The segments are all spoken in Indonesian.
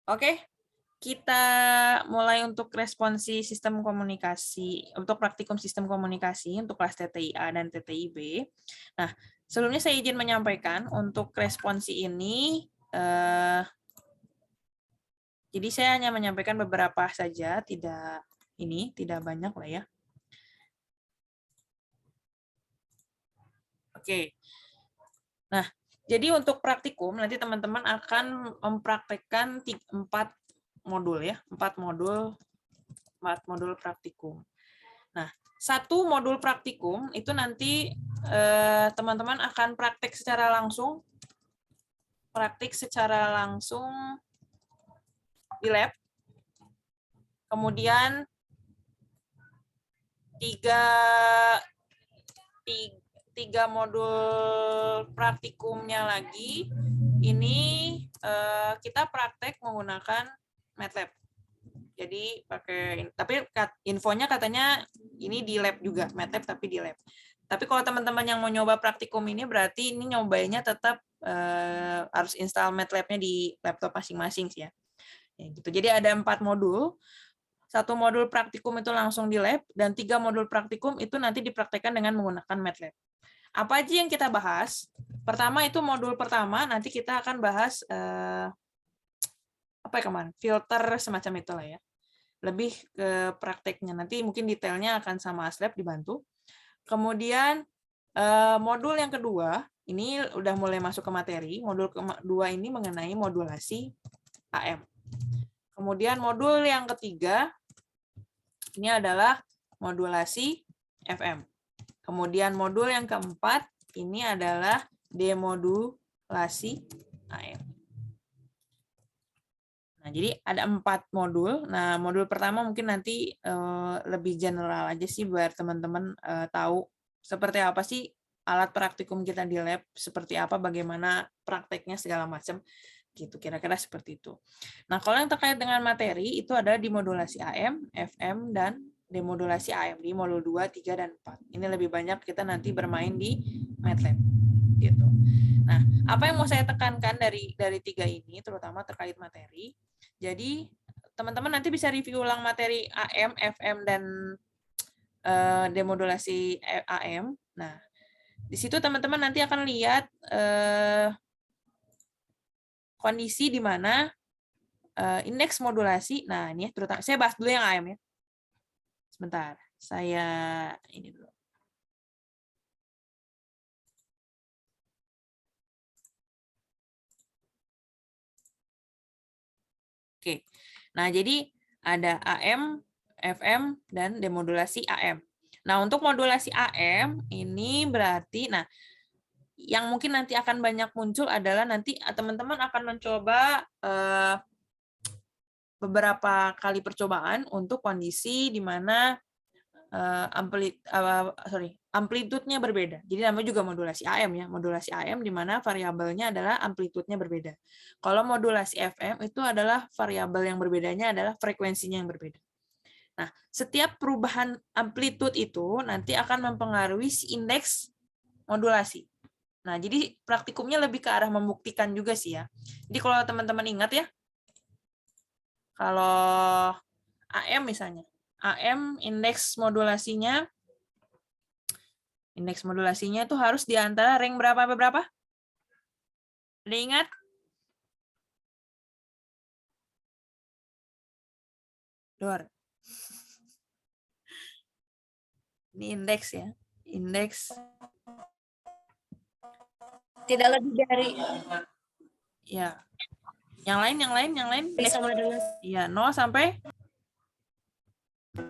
Oke, kita mulai untuk responsi sistem komunikasi, untuk praktikum sistem komunikasi untuk kelas TTIA dan TTIB. Nah, sebelumnya saya izin menyampaikan untuk responsi ini, jadi saya hanya menyampaikan beberapa saja, tidak banyak lah ya. Oke. Nah, jadi untuk praktikum nanti teman-teman akan mempraktekkan 4 modul ya, 4 modul praktikum. Nah, satu modul praktikum itu nanti teman-teman akan praktek secara langsung di lab. Kemudian tiga modul praktikumnya lagi ini kita praktek menggunakan MATLAB. Jadi tapi infonya katanya ini di lab juga, MATLAB tapi di lab. Tapi kalau teman-teman yang mau nyoba praktikum ini berarti ini nyobainnya tetap harus install MATLAB-nya di laptop masing-masing sih ya. Ya gitu. Jadi ada 4 modul. 1 modul praktikum itu langsung di lab dan 3 modul praktikum itu nanti dipraktekkan dengan menggunakan MATLAB. Apa aja yang kita bahas? Pertama itu modul pertama nanti kita akan bahas apa ya kemarin? Filter semacam itulah ya. Lebih ke prakteknya. Nanti mungkin detailnya akan sama Aslab dibantu. Kemudian modul yang kedua, ini udah mulai masuk ke materi. Modul kedua ini mengenai modulasi AM. Kemudian modul yang ketiga, ini adalah modulasi FM. Kemudian modul yang keempat, ini adalah demodulasi AM. Nah, jadi ada 4 modul. Nah, modul pertama mungkin nanti lebih general aja sih biar teman-teman tahu seperti apa sih alat praktikum kita di lab, seperti apa, bagaimana prakteknya segala macam, gitu. Kira-kira seperti itu. Nah, kalau yang terkait dengan materi itu ada di modulasi AM, FM, dan demodulasi AM di modul 2, 3, dan 4. Ini lebih banyak kita nanti bermain di MATLAB, gitu. Nah, apa yang mau saya tekankan dari 3 ini, terutama terkait materi. Jadi, teman-teman nanti bisa review ulang materi AM, FM, dan demodulasi AM. Nah, di situ teman-teman nanti akan lihat kondisi di mana indeks modulasi. Nah, ini terutama saya bahas dulu yang AM ya. Sebentar, saya ini dulu. Oke. Nah, jadi ada AM, FM, dan demodulasi AM. Nah, untuk modulasi AM ini berarti, nah, yang mungkin nanti akan banyak muncul adalah nanti teman-teman akan mencoba beberapa kali percobaan untuk kondisi di mana amplitudenya berbeda. Jadi namanya juga modulasi AM ya, modulasi AM di mana variabelnya adalah amplitudenya berbeda. Kalau modulasi FM itu adalah variabel yang berbedanya adalah frekuensinya yang berbeda. Nah, setiap perubahan amplitud itu nanti akan mempengaruhi si indeks modulasi. Nah, jadi praktikumnya lebih ke arah membuktikan juga sih ya. Jadi kalau teman-teman ingat ya, kalau AM misalnya, AM indeks modulasinya itu harus di antara rank berapa sampai berapa? Ada ingat? Dor. Ini indeks ya. Indeks. Tidak lebih dari. Ya. Yang lain. Sama dengan Iya, 0 sampai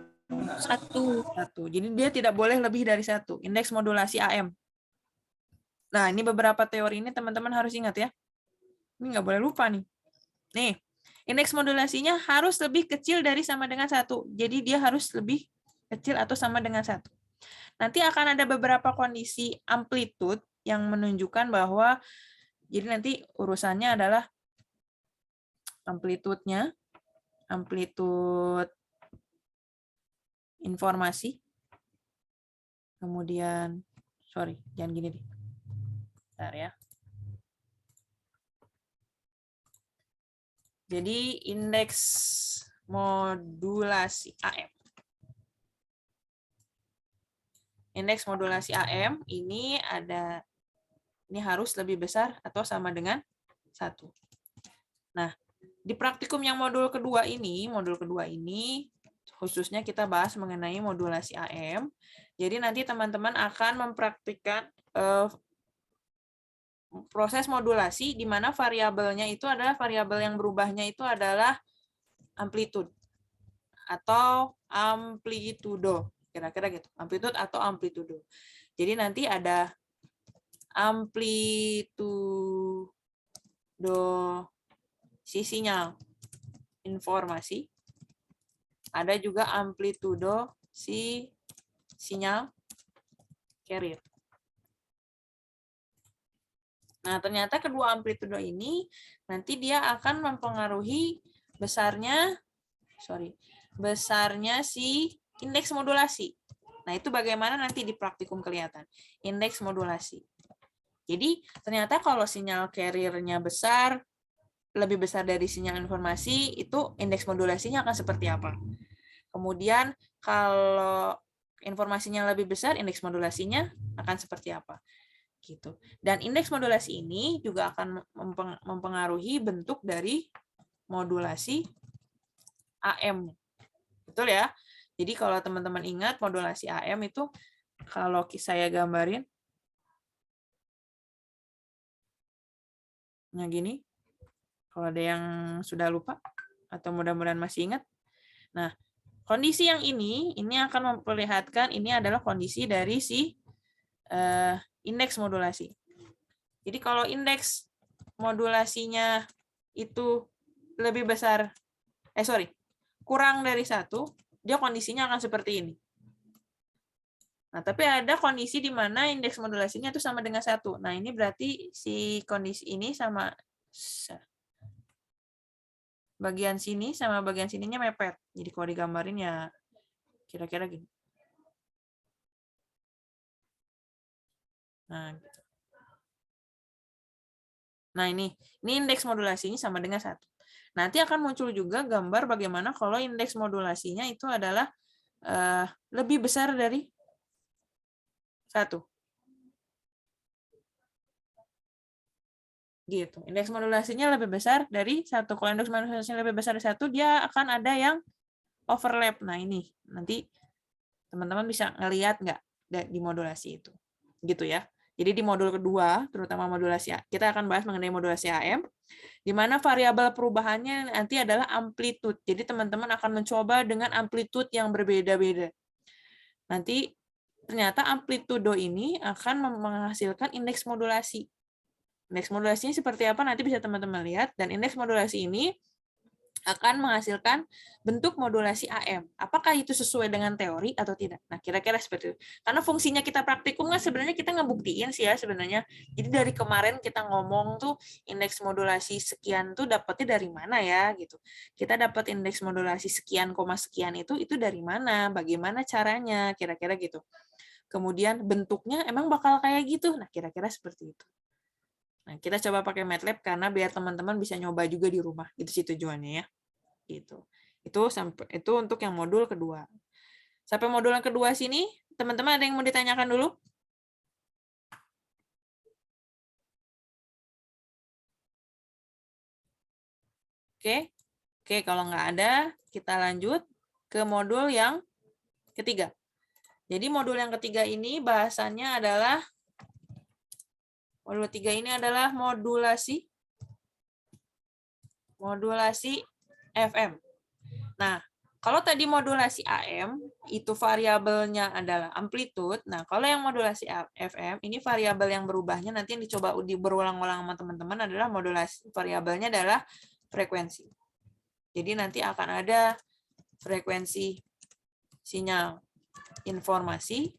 1. Jadi dia tidak boleh lebih dari 1. Indeks modulasi AM. Nah, ini beberapa teori ini teman-teman harus ingat ya. Ini nggak boleh lupa nih. Nih, indeks modulasinya harus lebih kecil dari sama dengan 1. Jadi dia harus lebih kecil atau sama dengan 1. Nanti akan ada beberapa kondisi amplitude yang menunjukkan bahwa jadi nanti urusannya adalah amplitude informasi. Kemudian jangan gini deh. Bentar ya. Jadi indeks modulasi AM. Indeks modulasi AM ini harus lebih besar atau sama dengan 1. Nah, di praktikum yang modul kedua ini khususnya kita bahas mengenai modulasi AM. Jadi nanti teman-teman akan mempraktikkan proses modulasi di mana variabelnya itu adalah variabel yang berubahnya itu adalah amplitude atau amplitudo, kira-kira gitu. Amplitude atau amplitudo. Jadi nanti ada amplitudo si sinyal informasi, ada juga amplitudo si sinyal carrier. Nah, ternyata kedua amplitudo ini nanti dia akan mempengaruhi besarnya si indeks modulasi. Nah, itu bagaimana nanti di praktikum kelihatan. Indeks modulasi. Jadi, ternyata kalau sinyal carrier-nya besar, lebih besar dari sinyal informasi, itu indeks modulasinya akan seperti apa. Kemudian, kalau informasinya lebih besar, indeks modulasinya akan seperti apa. Gitu. Dan indeks modulasi ini juga akan mempengaruhi bentuk dari modulasi AM. Betul ya? Jadi kalau teman-teman ingat modulasi AM itu kalau saya gambarin nah gini. Kalau ada yang sudah lupa atau mudah-mudahan masih ingat. Nah, kondisi yang ini akan memperlihatkan ini adalah kondisi dari si indeks modulasi. Jadi kalau indeks modulasinya itu lebih besar, kurang dari 1, dia kondisinya akan seperti ini. Nah, tapi ada kondisi di mana indeks modulasinya itu sama dengan 1. Nah, ini berarti si kondisi ini sama bagian sini sama bagian sininya mepet. Jadi kalau digambarin ya kira-kira gini. Nah, gitu. Nah, ini indeks modulasinya sama dengan 1. Nanti akan muncul juga gambar bagaimana kalau indeks modulasinya itu adalah lebih besar dari 1. Gitu. Indeks modulasinya lebih besar dari 1. Kalau indeks modulasinya lebih besar dari 1, dia akan ada yang overlap. Nah, ini nanti teman-teman bisa ngelihat nggak di modulasi itu. Gitu ya. Jadi di modul kedua, terutama modulasi, kita akan bahas mengenai modulasi AM, di mana variabel perubahannya nanti adalah amplitude. Jadi teman-teman akan mencoba dengan amplitude yang berbeda-beda. Nanti ternyata amplitudo ini akan menghasilkan indeks modulasi. Indeks modulasinya seperti apa nanti bisa teman-teman lihat, dan indeks modulasi ini akan menghasilkan bentuk modulasi AM. Apakah itu sesuai dengan teori atau tidak? Nah, kira-kira seperti itu. Karena fungsinya kita praktikum kan sebenarnya kita ngebuktiin sih ya sebenarnya. Jadi dari kemarin kita ngomong tuh indeks modulasi sekian tuh dapatnya dari mana ya gitu. Kita dapat indeks modulasi sekian koma sekian itu dari mana? Bagaimana caranya? Kira-kira gitu. Kemudian bentuknya emang bakal kayak gitu. Nah, kira-kira seperti itu. Nah, kita coba pakai MATLAB karena biar teman-teman bisa nyoba juga di rumah. Itu sih tujuannya ya. Gitu. Itu untuk yang modul kedua. Sampai modul yang kedua sini, teman-teman ada yang mau ditanyakan dulu? Oke. Oke, kalau nggak ada, kita lanjut ke modul yang ketiga. Jadi modul yang ketiga ini bahasannya adalah modul 3 ini adalah modulasi FM. Nah, kalau tadi modulasi AM itu variabelnya adalah amplitude. Nah, kalau yang modulasi FM ini variabel yang berubahnya nanti yang dicoba berulang-ulang sama teman-teman adalah modulasi variabelnya adalah frekuensi. Jadi nanti akan ada frekuensi sinyal informasi,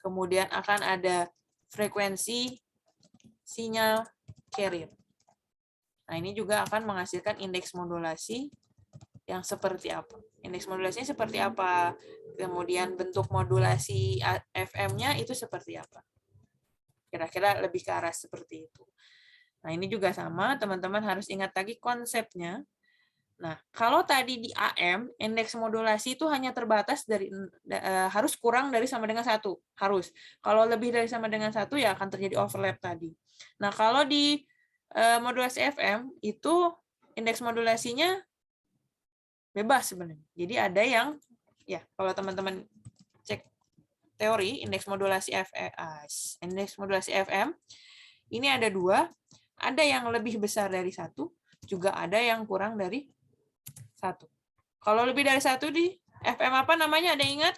kemudian akan ada frekuensi sinyal carrier. Nah, ini juga akan menghasilkan indeks modulasi yang seperti apa. Indeks modulasinya seperti apa. Kemudian bentuk modulasi FM-nya itu seperti apa. Kira-kira lebih ke arah seperti itu. Nah, ini juga sama, teman-teman harus ingat lagi konsepnya. Nah, kalau tadi di AM, indeks modulasi itu hanya terbatas dari harus kurang dari sama dengan 1. Harus. Kalau lebih dari sama dengan 1, ya akan terjadi overlap tadi. Nah, kalau di modulasi FM, itu indeks modulasinya bebas sebenarnya. Jadi ada yang, ya kalau teman-teman cek teori, indeks modulasi FM, ini ada 2, ada yang lebih besar dari 1, juga ada yang kurang dari 1. Kalau lebih dari 1 di FM apa namanya? Ada yang ingat?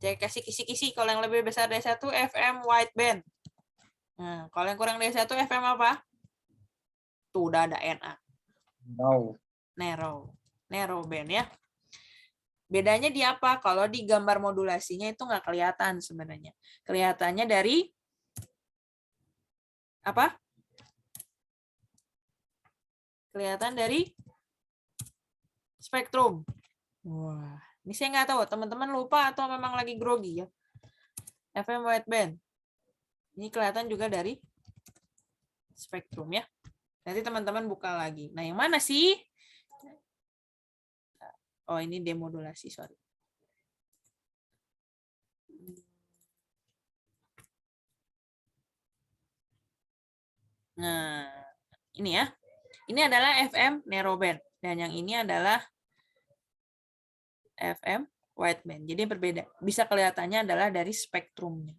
Saya kasih kisi-kisi. Kalau yang lebih besar dari 1 FM wideband. Nah, kalau yang kurang dari 1 FM apa? Tuh udah ada NA. Narrow band ya. Bedanya di apa? Kalau di gambar modulasinya itu nggak kelihatan sebenarnya. Kelihatannya dari apa? Kelihatan dari spektrum. Wah, ini saya nggak tahu. Teman-teman lupa atau memang lagi grogi ya? FM wideband. Ini kelihatan juga dari spektrum ya. Nanti teman-teman buka lagi. Nah, yang mana sih? Oh, ini demodulasi, sorry. Nah, ini ya. Ini adalah FM narrowband. Dan yang ini adalah FM wideband. Jadi berbeda. Bisa kelihatannya adalah dari spektrumnya.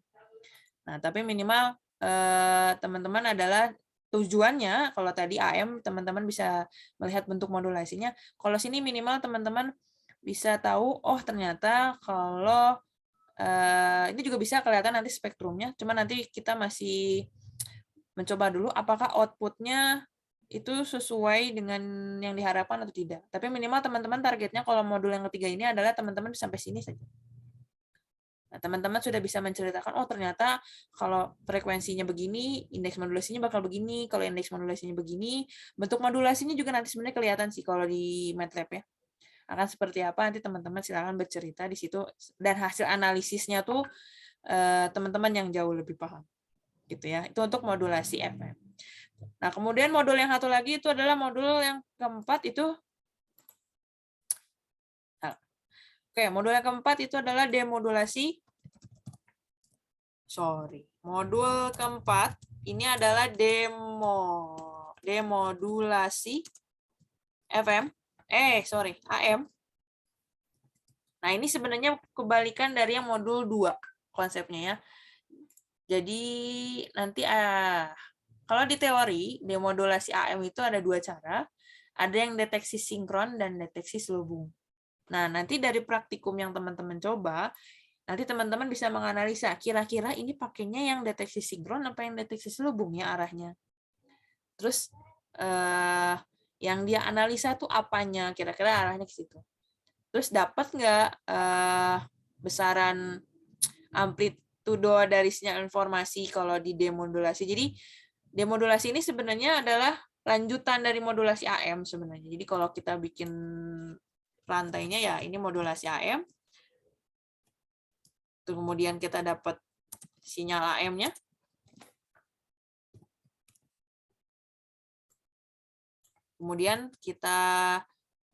Nah, tapi minimal teman-teman adalah tujuannya, kalau tadi AM teman-teman bisa melihat bentuk modulasinya. Kalau sini minimal teman-teman bisa tahu, oh ternyata kalau ini juga bisa kelihatan nanti spektrumnya, cuma nanti kita masih mencoba dulu apakah outputnya itu sesuai dengan yang diharapkan atau tidak. Tapi minimal teman-teman targetnya kalau modul yang ketiga ini adalah teman-teman sampai sini saja. Nah, teman-teman sudah bisa menceritakan, oh ternyata kalau frekuensinya begini, indeks modulasinya bakal begini, kalau indeks modulasinya begini, bentuk modulasinya juga nanti sebenarnya kelihatan sih kalau di MATLAB ya. Akan seperti apa, nanti teman-teman silakan bercerita di situ, dan hasil analisisnya tuh teman-teman yang jauh lebih paham. Gitu ya. Itu untuk modulasi FM. Nah, kemudian modul yang satu lagi itu adalah modul yang keempat itu. Oke, modul yang keempat itu adalah demodulasi. Modul keempat ini adalah demodulasi FM. AM. Nah, ini sebenarnya kebalikan dari yang modul 2 konsepnya ya. Jadi nanti kalau di teori demodulasi AM itu ada 2 cara. Ada yang deteksi sinkron dan deteksi selubung. Nah, nanti dari praktikum yang teman-teman coba, nanti teman-teman bisa menganalisa kira-kira ini pakainya yang deteksi sinkron apa yang deteksi selubung ya arahnya. Terus yang dia analisa tuh apanya, kira-kira arahnya ke situ. Terus dapat nggak besaran amplitudo dari sinyal informasi kalau di demodulasi. Jadi demodulasi ini sebenarnya adalah lanjutan dari modulasi AM sebenarnya. Jadi kalau kita bikin rantainya ya ini modulasi AM. Kemudian kita dapat sinyal AM-nya. Kemudian kita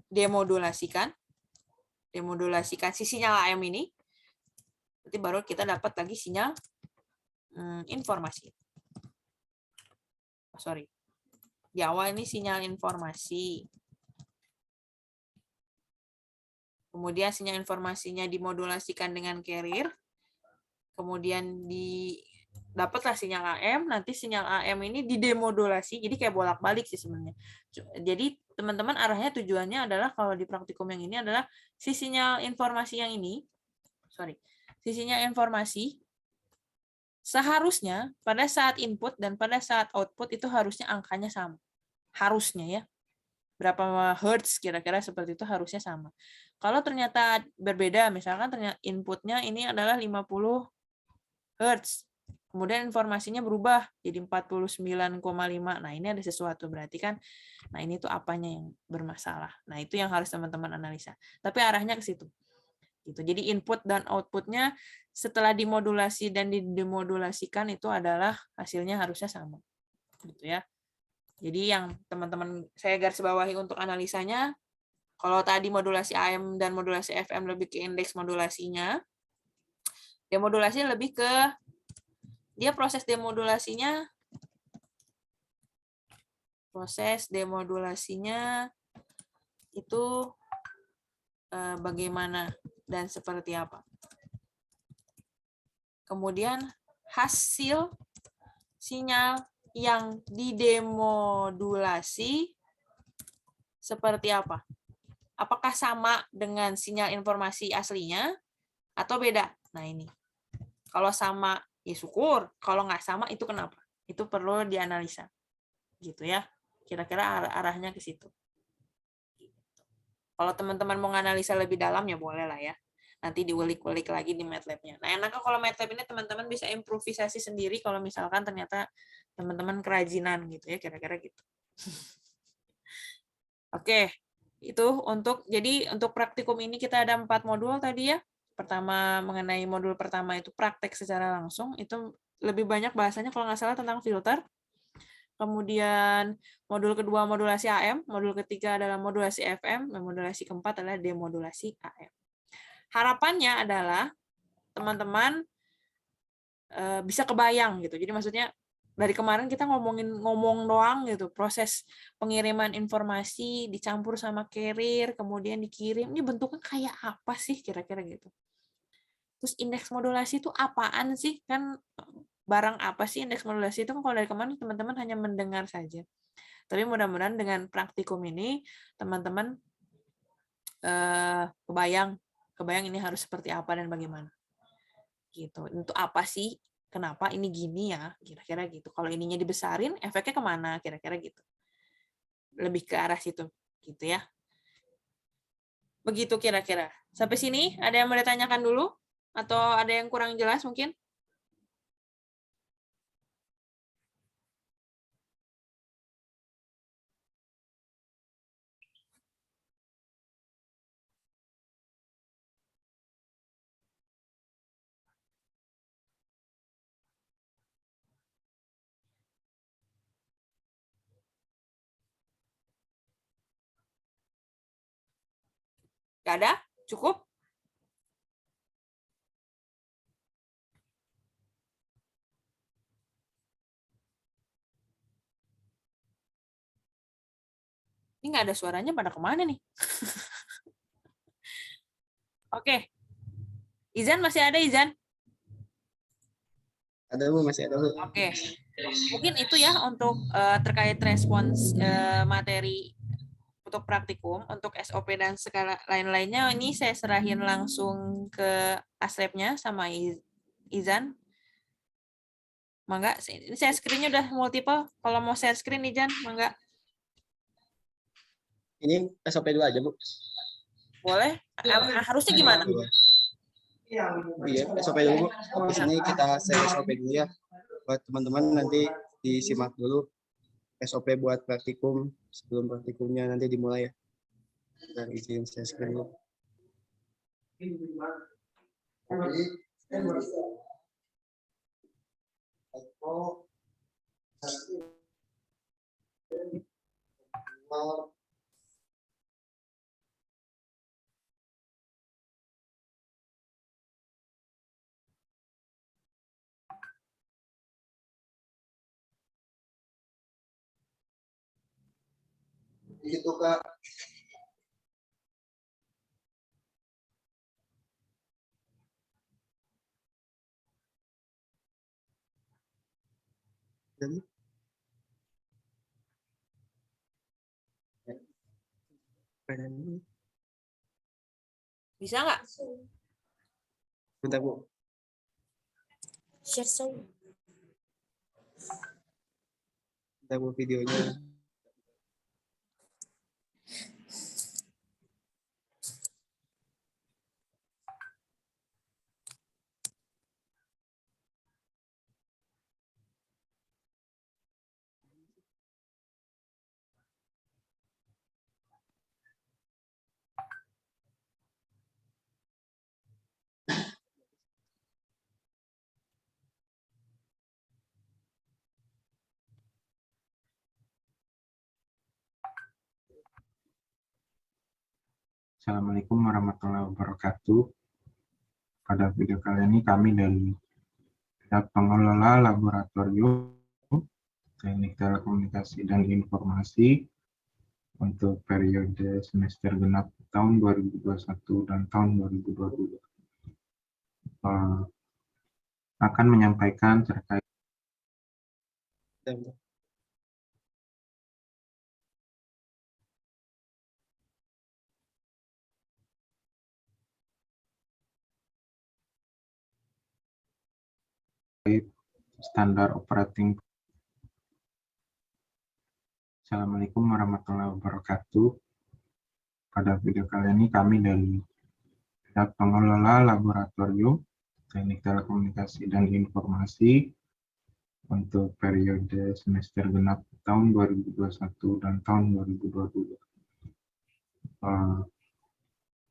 demodulasikan si sinyal AM ini. Nanti baru kita dapat lagi sinyal informasi. Di awal ini sinyal informasi. Kemudian sinyal informasinya dimodulasikan dengan carrier. Kemudian dapatlah sinyal AM, nanti sinyal AM ini didemodulasi, jadi kayak bolak-balik sih sebenarnya. Jadi teman-teman arahnya tujuannya adalah kalau di praktikum yang ini adalah si sinyal informasi yang ini, si sinyal informasi seharusnya pada saat input dan pada saat output itu harusnya angkanya sama. Harusnya ya. Berapa hertz kira-kira seperti itu harusnya sama. Kalau ternyata berbeda, misalkan ternyata inputnya ini adalah 50 hertz, kemudian informasinya berubah jadi 49,5. Nah, ini ada sesuatu berarti kan. Nah, ini tuh apanya yang bermasalah. Nah, itu yang harus teman-teman analisa. Tapi arahnya ke situ. Gitu. Jadi input dan outputnya setelah dimodulasi dan dimodulasikan itu adalah hasilnya harusnya sama. Gitu ya. Jadi yang teman-teman saya garis bawahi untuk analisanya, kalau tadi modulasi AM dan modulasi FM lebih ke indeks modulasinya, demodulasi lebih ke dia proses demodulasinya itu bagaimana dan seperti apa. Kemudian hasil sinyal yang didemodulasi seperti apa? Apakah sama dengan sinyal informasi aslinya atau beda? Nah ini. Kalau sama, ya syukur. Kalau nggak sama, itu kenapa? Itu perlu dianalisa. Gitu ya. Kira-kira arahnya ke situ. Kalau teman-teman mau nganalisa lebih dalam, ya boleh lah ya. Nanti diulik-ulik lagi di MATLAB-nya. Nah, enaknya kalau MATLAB ini teman-teman bisa improvisasi sendiri kalau misalkan ternyata teman-teman kerajinan gitu ya, kira-kira gitu. Oke, itu jadi untuk praktikum ini kita ada 4 modul tadi ya. Pertama mengenai modul pertama itu praktek secara langsung, itu lebih banyak bahasanya kalau nggak salah tentang filter. Kemudian modul kedua modulasi AM, modul ketiga adalah modulasi FM, dan modulasi keempat adalah demodulasi AM. Harapannya adalah teman-teman bisa kebayang gitu. Jadi maksudnya dari kemarin kita ngomong doang gitu, proses pengiriman informasi dicampur sama carrier, kemudian dikirim, ini bentuknya kayak apa sih kira-kira gitu. Terus indeks modulasi itu apaan sih? Kan barang apa sih indeks modulasi itu? Kalau dari kemarin teman-teman hanya mendengar saja. Tapi mudah-mudahan dengan praktikum ini teman-teman kebayang ini harus seperti apa dan bagaimana. Gitu. Untuk apa sih? Kenapa ini gini ya? Kira-kira gitu. Kalau ininya dibesarin, efeknya kemana? Kira-kira gitu. Lebih ke arah situ, gitu ya. Begitu kira-kira. Sampai sini ada yang mau ditanyakan dulu? Atau ada yang kurang jelas mungkin? Nggak ada? Cukup? Ini nggak ada suaranya, pada kemana nih? Oke. Izan masih ada, Izan? Ada Bu, masih ada Bu. Oke. Mungkin itu ya untuk terkait respons materi untuk praktikum, untuk SOP dan segala lain-lainnya. Ini saya serahin langsung ke Asrepnya sama Izan. Mangga, ini share screen-nya udah multiple. Kalau mau share screen, Izan, mangga. Ini SOP 2 aja Bu. Boleh? Harusnya gimana? Iya, SOP dulu Bu. Di sini kita share SOP dulu ya. Buat teman-teman nanti disimak dulu SOP buat praktikum sebelum praktikumnya nanti dimulai ya. Dan izin share screen dulu. Gitu Kak. Dan Bisa nggak? bentar Bu. Share sound. Bentar Bu videonya. Assalamualaikum warahmatullahi wabarakatuh. Pada video kali ini kami dari pihak pengelola laboratorium Teknik Telekomunikasi dan Informasi untuk periode semester genap tahun 2021 dan tahun 2022 akan menyampaikan terkait standar operating. Assalamualaikum warahmatullahi wabarakatuh. Pada video kali ini kami dari pihak pengelola laboratorium Teknik Telekomunikasi dan Informasi untuk periode semester genap tahun 2021 dan tahun 2022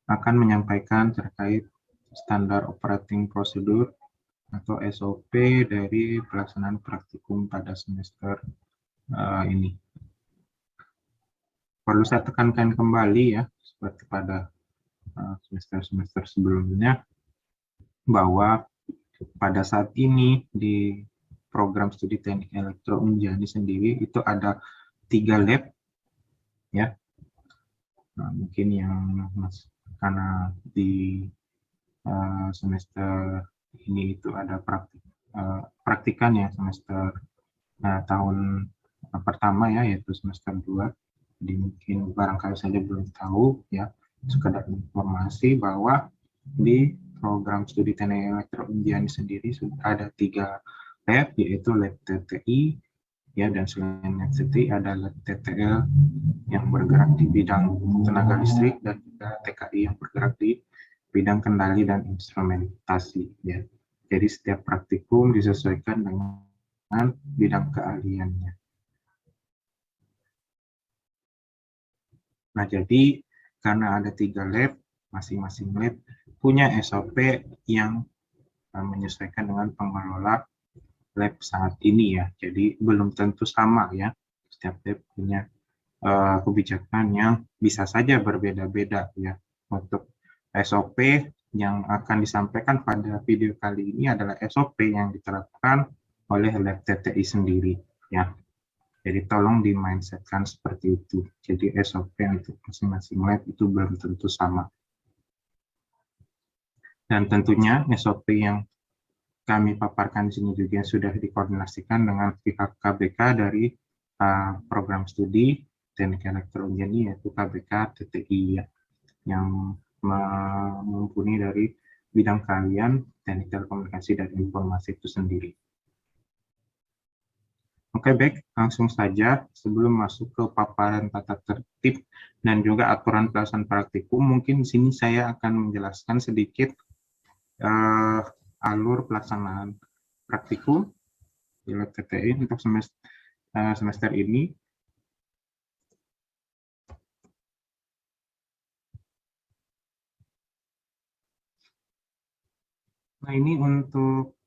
akan menyampaikan terkait standar operating procedure atau SOP dari pelaksanaan praktikum pada semester ini. Perlu saya tekankan kembali ya, seperti pada semester-semester sebelumnya, bahwa pada saat ini di program studi teknik elektro Unjani sendiri itu ada 3 lab ya. Nah, mungkin yang karena di semester ini itu ada praktikan ya semester tahun pertama ya, yaitu semester 2. Jadi mungkin barangkali saja belum tahu ya, sekedar informasi bahwa di program studi teknik elektro Unjani sendiri sudah ada 3 lab, yaitu lab TTI ya, dan selain lab TTI ada lab TTL yang bergerak di bidang tenaga listrik dan juga TKI yang bergerak di bidang kendali dan instrumentasi ya. Jadi setiap praktikum disesuaikan dengan bidang keahliannya. Nah, jadi karena ada 3 lab, masing-masing lab punya SOP yang menyesuaikan dengan pengelola lab saat ini ya. Jadi belum tentu sama ya. Setiap lab punya kebijakan yang bisa saja berbeda-beda ya. Untuk SOP yang akan disampaikan pada video kali ini adalah SOP yang diterapkan oleh lab TTI sendiri ya. Jadi tolong di-mindsetkan seperti itu. Jadi SOP untuk masing-masing lab itu belum tentu sama. Dan tentunya SOP yang kami paparkan di sini juga sudah dikoordinasikan dengan pihak KBK dari program studi Teknik Elektro Unjani, yaitu KBK TTI ya, yang mumpuni dari bidang keahlian Teknik Telekomunikasi dan Informasi itu sendiri. Oke, baik, langsung saja sebelum masuk ke paparan tata tertib dan juga aturan pelaksanaan praktikum, mungkin di sini saya akan menjelaskan sedikit alur pelaksanaan praktikum di lab TTI untuk semester ini. Nah, ini untuk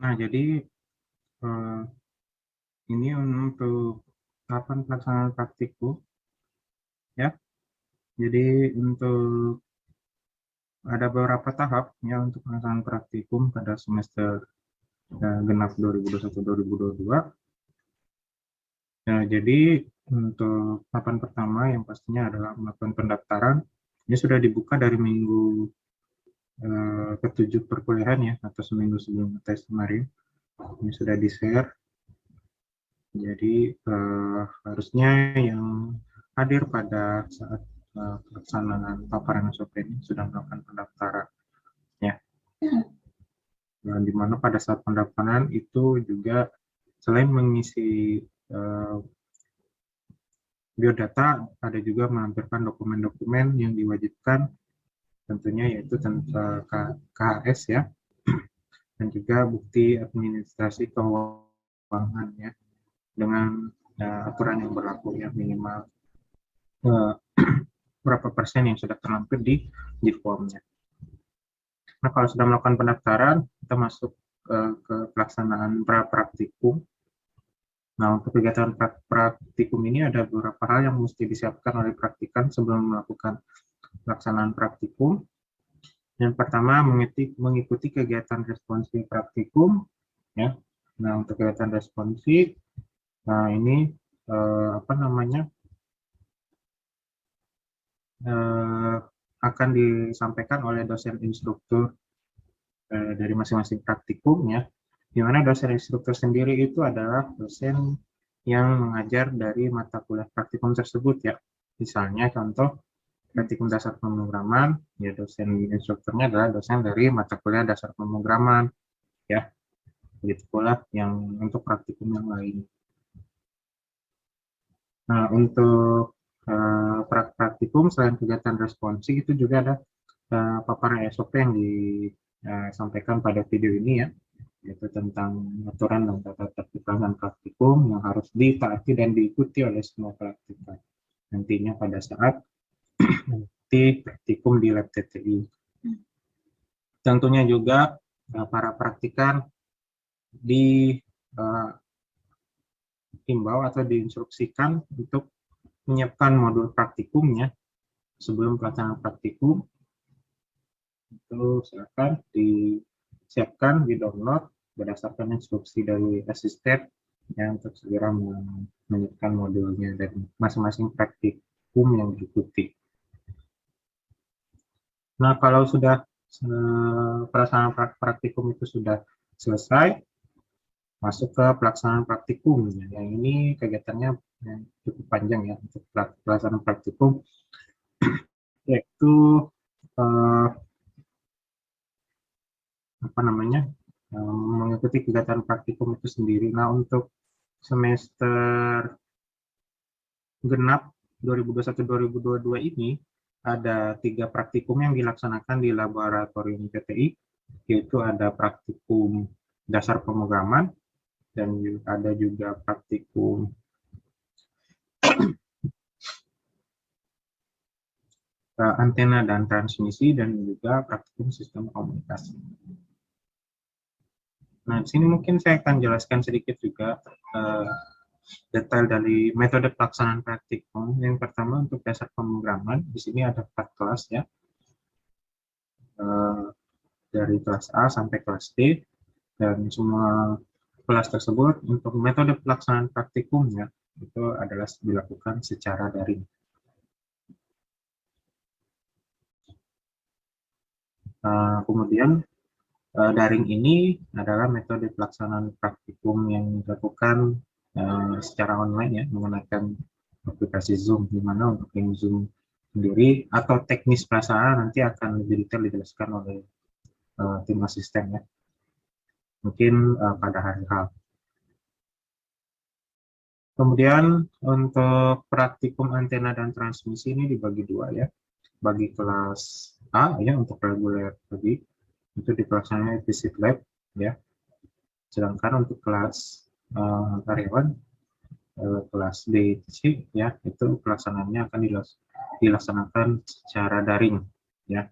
Nah, jadi ini untuk tahapan pelaksanaan praktikum ya. Jadi untuk ada beberapa tahap ya untuk pelaksanaan praktikum pada semester genap 2021-2022. Nah, jadi untuk tahapan pertama yang pastinya adalah melakukan pendaftaran. Ini sudah dibuka dari minggu ke-7 perkuliahan ya, atau seminggu sebelum tes kemarin. Ini sudah di-share. Jadi harusnya yang hadir pada saat pelaksanaan paparan SOP ini sudah melakukan pendaftaran ya. Nah, di mana pada saat pendaftaran itu juga selain mengisi biodata, ada juga melampirkan dokumen-dokumen yang diwajibkan, tentunya yaitu tentang KHS ya, dan juga bukti administrasi keuangan ya, dengan aturan yang berlaku ya, minimal berapa persen yang sudah terlampir di formnya. Nah, kalau sudah melakukan pendaftaran, kita masuk ke pelaksanaan praktikum. Nah, untuk kegiatan praktikum ini ada beberapa hal yang mesti disiapkan oleh praktikan sebelum melakukan pelaksanaan praktikum. Yang pertama, mengikuti kegiatan responsi praktikum, ya. Nah, untuk kegiatan responsi, nah ini akan disampaikan oleh dosen instruktur dari masing-masing praktikum, ya. Di mana dosen instruktur sendiri itu adalah dosen yang mengajar dari mata kuliah praktikum tersebut, ya. Misalnya contoh praktikum dasar pemrograman, ya dosen instrukturnya adalah dosen dari mata kuliah dasar pemrograman, ya. Begitu pula yang untuk praktikum yang lain. Nah, untuk praktikum selain kegiatan responsi itu juga ada paparan SOP yang disampaikan pada video ini, ya, yaitu tentang aturan dan tata tertib pelaksanaan praktikum yang harus ditaati dan diikuti oleh semua praktikan nantinya pada saat nanti praktikum di lab TTI. Tentunya juga para praktikan dihimbau atau diinstruksikan untuk menyiapkan modul praktikumnya sebelum pelaksanaan praktikum. Itu silakan disiapkan, di-download berdasarkan instruksi dari asisten yang untuk segera menyiapkan modulnya dan masing-masing praktikum yang diikuti. Nah, kalau sudah pelaksanaan praktikum itu sudah selesai, masuk ke pelaksanaan praktikum. Yang ini kegiatannya cukup panjang, ya, untuk pelaksanaan praktikum, yaitu mengikuti kegiatan praktikum itu sendiri. Nah, untuk semester genap 2021-2022 ini ada 3 praktikum yang dilaksanakan di laboratorium TTI, yaitu ada praktikum dasar pemrograman dan ada juga praktikum antena dan transmisi dan juga praktikum sistem komunikasi. Nah, di sini mungkin saya akan jelaskan sedikit juga detail dari metode pelaksanaan praktikum. Yang pertama untuk dasar pemrograman, di sini ada 4 kelas, ya, dari kelas A sampai kelas D, dan semua kelas tersebut untuk metode pelaksanaan praktikumnya itu adalah dilakukan secara daring. Kemudian daring ini adalah metode pelaksanaan praktikum yang dilakukan secara online, ya, menggunakan aplikasi Zoom, di mana untuk yang Zoom sendiri atau teknis pelaksanaan nanti akan lebih detail dijelaskan oleh tim asisten, ya, mungkin pada hari H. Kemudian untuk praktikum antena dan transmisi ini dibagi 2, ya, bagi kelas A, ya, untuk reguler tadi itu dilaksanakan visit lab, ya. Sedangkan untuk kelas karyawan kelas B, C, ya, itu pelaksanaannya akan dilaksanakan secara daring, ya.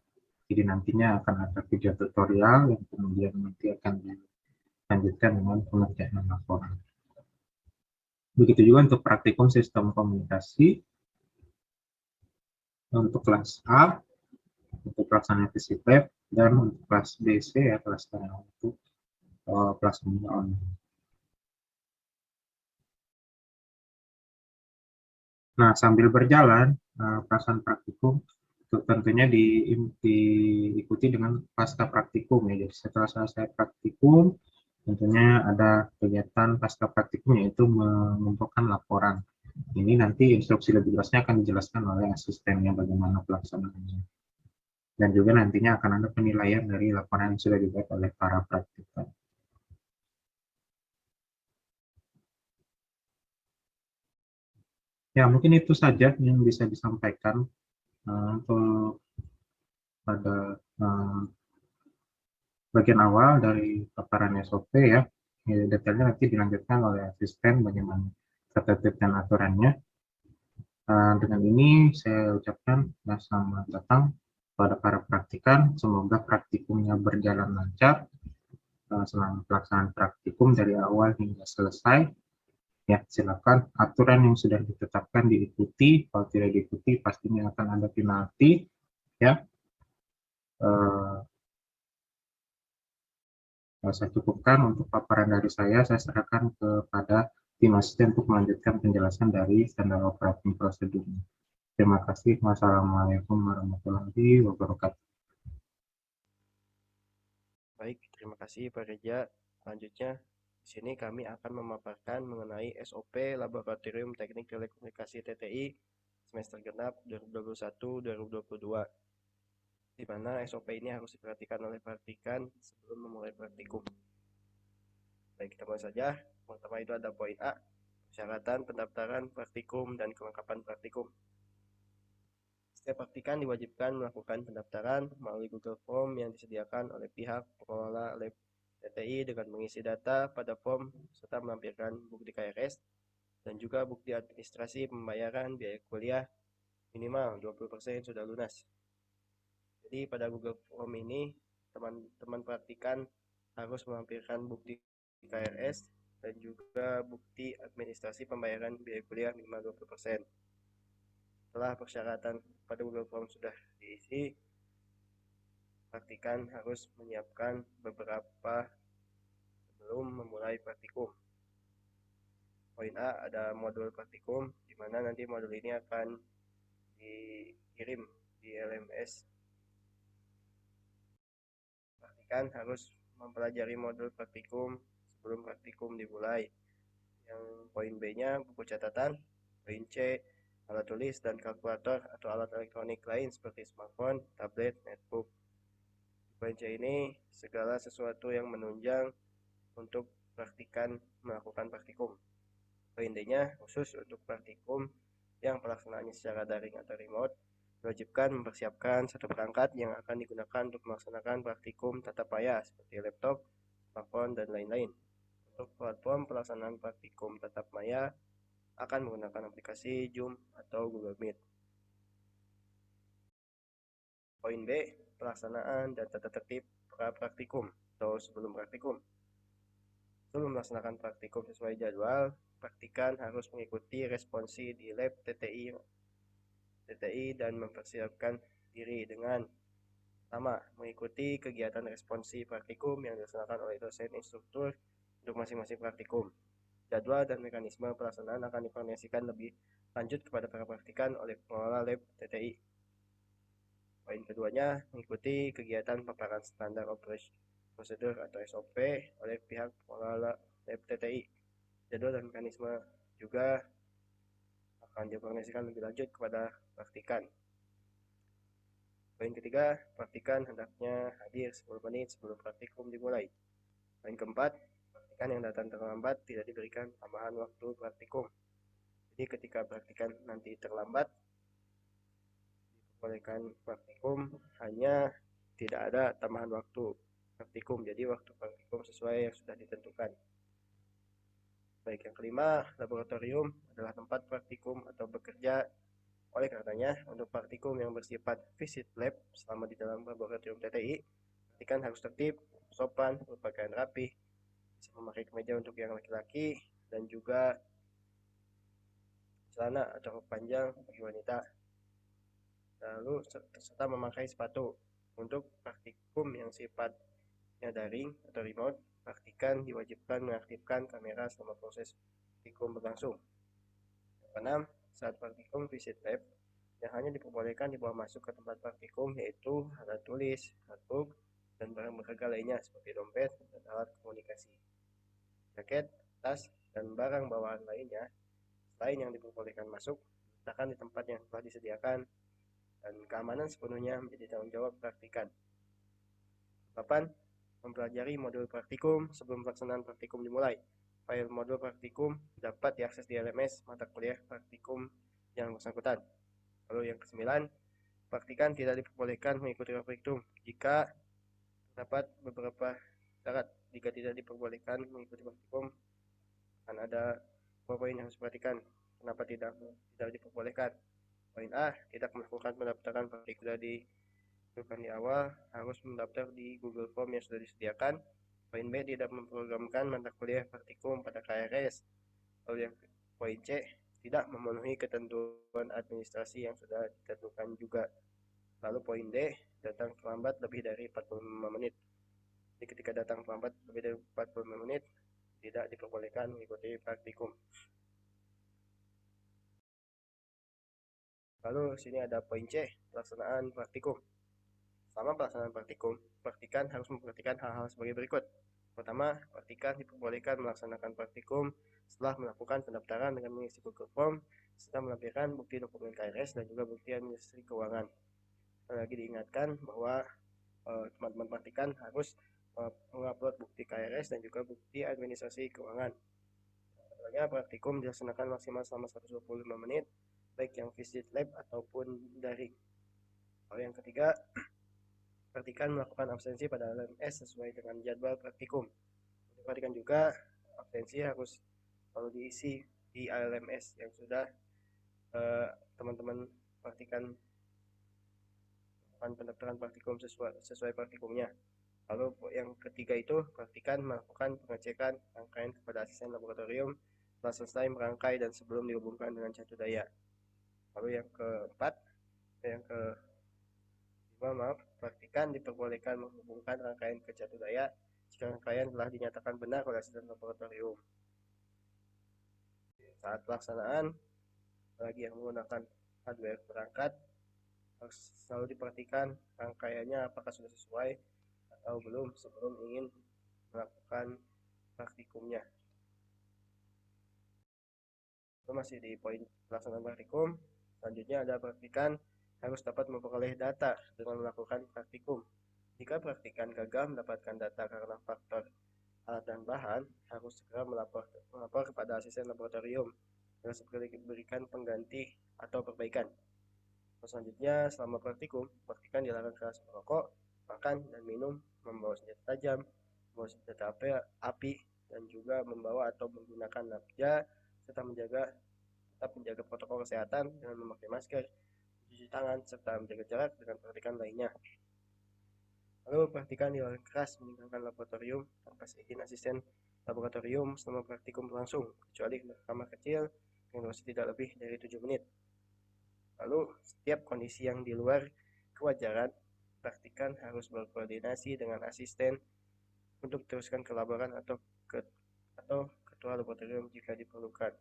Jadi nantinya akan ada video tutorial yang kemudian nanti akan dilanjutkan dengan pengerjaan laporan. Begitu juga untuk praktikum sistem komunikasi untuk kelas A untuk pelaksanaan visit lab, dan untuk kelas B, C, ya, kelas karyawan untuk pelaksanaan online. Nah, sambil berjalan pelaksanaan praktikum itu tentunya diikuti dengan pasca praktikum, ya. Jadi setelah selesai praktikum tentunya ada kegiatan pasca praktikum, yaitu mengumpulkan laporan. Ini nanti instruksi lebih jelasnya akan dijelaskan oleh asistennya bagaimana pelaksanaannya. Dan juga nantinya akan ada penilaian dari laporan yang sudah dibuat oleh para praktikan. Ya, mungkin itu saja yang bisa disampaikan untuk pada bagian awal dari paparan SOP, ya. Detailnya nanti dilanjutkan oleh asisten bagaimana tata tertib dan aturannya. Dengan ini saya ucapkan selamat datang pada para praktikan. Semoga praktikumnya berjalan lancar selama pelaksanaan praktikum dari awal hingga selesai. Ya, silakan aturan yang sudah ditetapkan diikuti. Kalau tidak diikuti, pastinya akan ada penalti. Ya, saya cukupkan untuk paparan dari saya. Saya serahkan kepada tim asisten untuk melanjutkan penjelasan dari standar operating procedure-nya. Terima kasih. Wassalamualaikum warahmatullahi wabarakatuh. Baik, terima kasih Pak Reja. Selanjutnya, di sini kami akan memaparkan mengenai SOP Laboratorium Teknik Telekomunikasi TTI semester genap 2021-2022, di mana SOP ini harus diperhatikan oleh praktikan sebelum memulai praktikum. Baik, kita mulai saja. Pertama itu ada poin A, persyaratan pendaftaran praktikum dan kelengkapan praktikum. Setiap praktikan diwajibkan melakukan pendaftaran melalui Google Form yang disediakan oleh pihak pengelola lab TTI dengan mengisi data pada form serta melampirkan bukti KRS dan juga bukti administrasi pembayaran biaya kuliah minimal 20% sudah lunas. Jadi pada Google Form ini teman-teman praktikan harus melampirkan bukti KRS dan juga bukti administrasi pembayaran biaya kuliah minimal 20%. Setelah persyaratan pada Google Form sudah diisi, praktikan harus menyiapkan beberapa sebelum memulai praktikum. Poin A ada modul praktikum, di mana nanti modul ini akan dikirim di LMS. Praktikan harus mempelajari modul praktikum sebelum praktikum dimulai. Yang poin B-nya buku catatan, poin C alat tulis dan kalkulator atau alat elektronik lain seperti smartphone, tablet, netbook. Poin C ini segala sesuatu yang menunjang untuk praktikan melakukan praktikum. Poin D-nya khusus untuk praktikum yang pelaksanaannya secara daring atau remote, diwajibkan mempersiapkan satu perangkat yang akan digunakan untuk melaksanakan praktikum tatap maya seperti laptop, smartphone, dan lain-lain. Untuk platform pelaksanaan praktikum tatap maya akan menggunakan aplikasi Zoom atau Google Meet. Poin B, pelaksanaan dan tata tertib praktikum atau sebelum praktikum. Sebelum melaksanakan praktikum sesuai jadwal, praktikan harus mengikuti responsi di lab TTI dan mempersiapkan diri dengan pertama, mengikuti kegiatan responsi praktikum yang dilaksanakan oleh dosen instruktur untuk masing-masing praktikum. Jadwal dan mekanisme pelaksanaan akan dikoordinasikan lebih lanjut kepada para praktikan oleh pengelola lab TTI. Poin keduanya, mengikuti kegiatan paparan standar operasi prosedur atau SOP oleh pihak pengelola lab TTI. Jadwal dan mekanisme juga akan dikoordinasikan lebih lanjut kepada praktikan. Poin ketiga, praktikan hendaknya hadir 10 menit sebelum praktikum dimulai. Poin keempat, praktikan yang datang terlambat tidak diberikan tambahan waktu praktikum. Jadi ketika praktikan nanti terlambat, diperbolehkan praktikum, hanya tidak ada tambahan waktu praktikum. Jadi waktu praktikum sesuai yang sudah ditentukan. Baik, yang kelima, laboratorium adalah tempat praktikum atau bekerja. Oleh karenanya, untuk praktikum yang bersifat visit lab selama di dalam laboratorium TTI, praktikan harus tertib, sopan, berpakaian rapi, bisa memakai kemeja untuk yang laki-laki, dan juga celana atau panjang bagi wanita. Lalu serta memakai sepatu. Untuk praktikum yang sifatnya daring atau remote, praktikan diwajibkan mengaktifkan kamera selama proses praktikum berlangsung. Yang keenam, saat praktikum visit lab, yang hanya diperbolehkan dibawa masuk ke tempat praktikum yaitu alat tulis, notebook, dan barang berharga lainnya seperti dompet dan alat komunikasi, jaket, tas, dan barang bawaan lainnya selain yang diperbolehkan masuk letakkan di tempat yang telah disediakan dan keamanan sepenuhnya menjadi tanggung jawab praktikan. 8. Mempelajari modul praktikum sebelum pelaksanaan praktikum dimulai. File modul praktikum dapat diakses di LMS mata kuliah praktikum yang bersangkutan. Lalu yang ke-9, praktikan tidak diperbolehkan mengikuti praktikum jika terdapat beberapa syarat. Jika tidak diperbolehkan mengikuti praktikum, akan ada beberapa poin yang harus diperhatikan. Kenapa tidak diperbolehkan? Poin A, tidak melakukan pendaftaran praktikum sudah dilakukan di awal, harus mendaftar di Google Form yang sudah disediakan. Poin B, tidak memprogramkan mata kuliah praktikum pada KRS. Lalu yang poin C, tidak memenuhi ketentuan administrasi yang sudah ditentukan juga. Lalu poin D, datang terlambat lebih dari 45 menit. Jadi ketika datang terlambat lebih dari 45 menit, tidak diperbolehkan mengikuti praktikum. Lalu sini ada poin C, pelaksanaan praktikum. Selama pelaksanaan praktikum, praktikan harus memperhatikan hal-hal sebagai berikut. Pertama, praktikan diperbolehkan melaksanakan praktikum setelah melakukan pendaftaran dengan mengisi Google Form, serta melampirkan bukti dokumen KRS dan juga bukti administrasi keuangan. Lagi diingatkan bahwa teman-teman praktikan harus mengupload bukti KRS dan juga bukti administrasi keuangan. Selanjutnya, praktikum dilaksanakan maksimal selama 125 menit, baik yang visit lab ataupun daring. Lalu yang ketiga, praktikan melakukan absensi pada LMS sesuai dengan jadwal praktikum. Perhatikan juga absensi harus selalu diisi di LMS yang sudah teman-teman praktikan pendaftaran praktikum sesuai praktikumnya. Lalu yang ketiga itu, praktikan melakukan pengecekan rangkaian kepada asisten laboratorium setelah selesai merangkai dan sebelum dihubungkan dengan catu daya. Lalu yang keempat, praktikan diperbolehkan menghubungkan rangkaian ke catu daya jika rangkaian telah dinyatakan benar oleh asisten laboratorium. Saat pelaksanaan, bagi yang menggunakan hardware perangkat, harus selalu diperhatikan rangkaiannya apakah sudah sesuai atau belum sebelum ingin melakukan praktikumnya. Itu masih di poin pelaksanaan praktikum. Selanjutnya ada praktikan harus dapat memperoleh data dengan melakukan praktikum. Jika praktikan gagal mendapatkan data karena faktor alat dan bahan, harus segera melapor kepada asisten laboratorium agar segera diberikan pengganti atau perbaikan. Selanjutnya, selama praktikum, praktikan dilarang keras merokok, makan dan minum, membawa senjata tajam, membawa senjata api, dan juga membawa atau menggunakan nafja, serta tetap menjaga protokol kesehatan dengan memakai masker, cuci tangan, serta menjaga jarak dengan praktikan lainnya. Lalu praktikan dilarang keras meninggalkan laboratorium tanpa seizin asisten laboratorium selama praktikum berlangsung, kecuali kamar kecil dengan durasi tidak lebih dari 7 menit. Lalu setiap kondisi yang di luar kewajaran, praktikan harus berkoordinasi dengan asisten untuk diteruskan ke laboran atau ketua laboratorium jika diperlukan.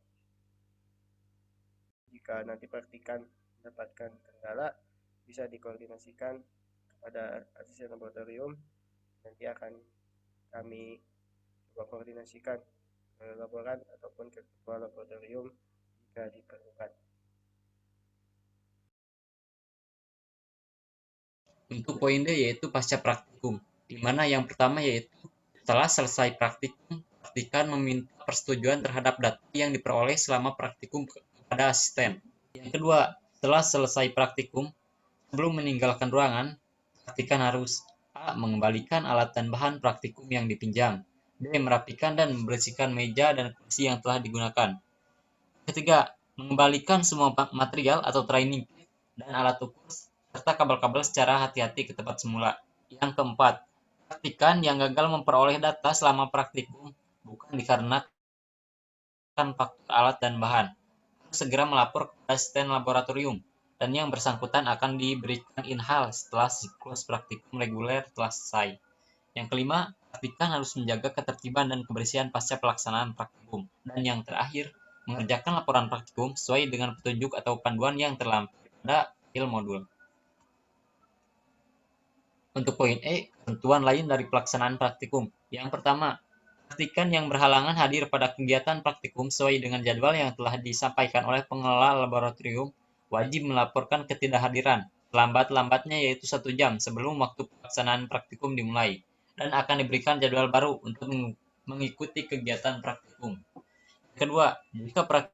Jika nanti praktikan mendapatkan kendala, bisa dikoordinasikan kepada asisten laboratorium. Nanti akan kami coba koordinasikan ke laboran ataupun ke ketua laboratorium jika diperlukan. Untuk poin D yaitu pasca praktikum, di mana yang pertama yaitu setelah selesai praktikum, praktikan meminta persetujuan terhadap data yang diperoleh selama praktikum kepada asisten. Yang kedua, setelah selesai praktikum, sebelum meninggalkan ruangan, praktikan harus A. Mengembalikan alat dan bahan praktikum yang dipinjam, B. Merapikan dan membersihkan meja dan kursi yang telah digunakan. Ketiga, mengembalikan semua material atau training dan alat ukur serta kabel-kabel secara hati-hati ke tempat semula. Yang keempat, praktikan yang gagal memperoleh data selama praktikum bukan dikarenakan faktor alat dan bahan. Segera melapor ke asisten laboratorium dan yang bersangkutan akan diberikan inhal setelah siklus praktikum reguler telah selesai. Yang kelima, praktikan harus menjaga ketertiban dan kebersihan pasca pelaksanaan praktikum. Dan yang terakhir, mengerjakan laporan praktikum sesuai dengan petunjuk atau panduan yang terlampir pada file modul. Untuk poin E, ketentuan lain dari pelaksanaan praktikum. Yang pertama, pastikan yang berhalangan hadir pada kegiatan praktikum sesuai dengan jadwal yang telah disampaikan oleh pengelola laboratorium wajib melaporkan ketidakhadiran lambat-lambatnya yaitu 1 jam sebelum waktu pelaksanaan praktikum dimulai dan akan diberikan jadwal baru untuk mengikuti kegiatan praktikum. Kedua, jika praktikan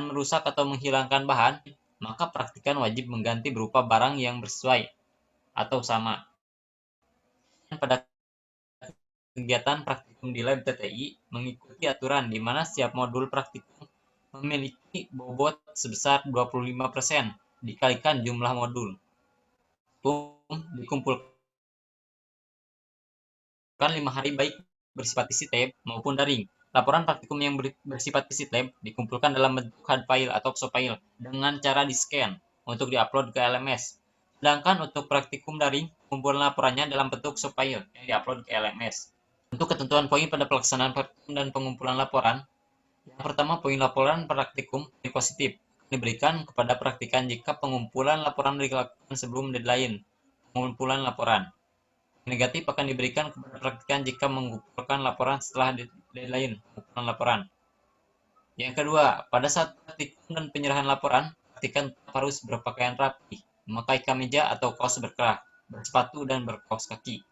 merusak atau menghilangkan bahan, maka praktikan wajib mengganti berupa barang yang sesuai atau sama. Pada kegiatan praktikum di lab TTI mengikuti aturan di mana setiap modul praktikum memiliki bobot sebesar 25% dikalikan jumlah modul. Dikumpulkan kan 5 hari baik bersifat isi tab maupun daring. Laporan praktikum yang bersifat isi tab dikumpulkan dalam bentuk hard file atau XO file dengan cara di-scan untuk di-upload ke LMS. Sedangkan untuk praktikum daring, kumpulan laporannya dalam bentuk XO file yang di-upload ke LMS. Untuk ketentuan poin pada pelaksanaan praktikum dan pengumpulan laporan, yang pertama, poin laporan praktikum positif diberikan kepada praktikan jika pengumpulan laporan dilakukan sebelum deadline pengumpulan laporan. Negatif akan diberikan kepada praktikan jika mengumpulkan laporan setelah deadline pengumpulan laporan. Yang kedua, pada saat praktikum dan penyerahan laporan, praktikan harus berpakaian rapi, memakai kemeja atau kaos berkerah, bersepatu dan berkaos kaki.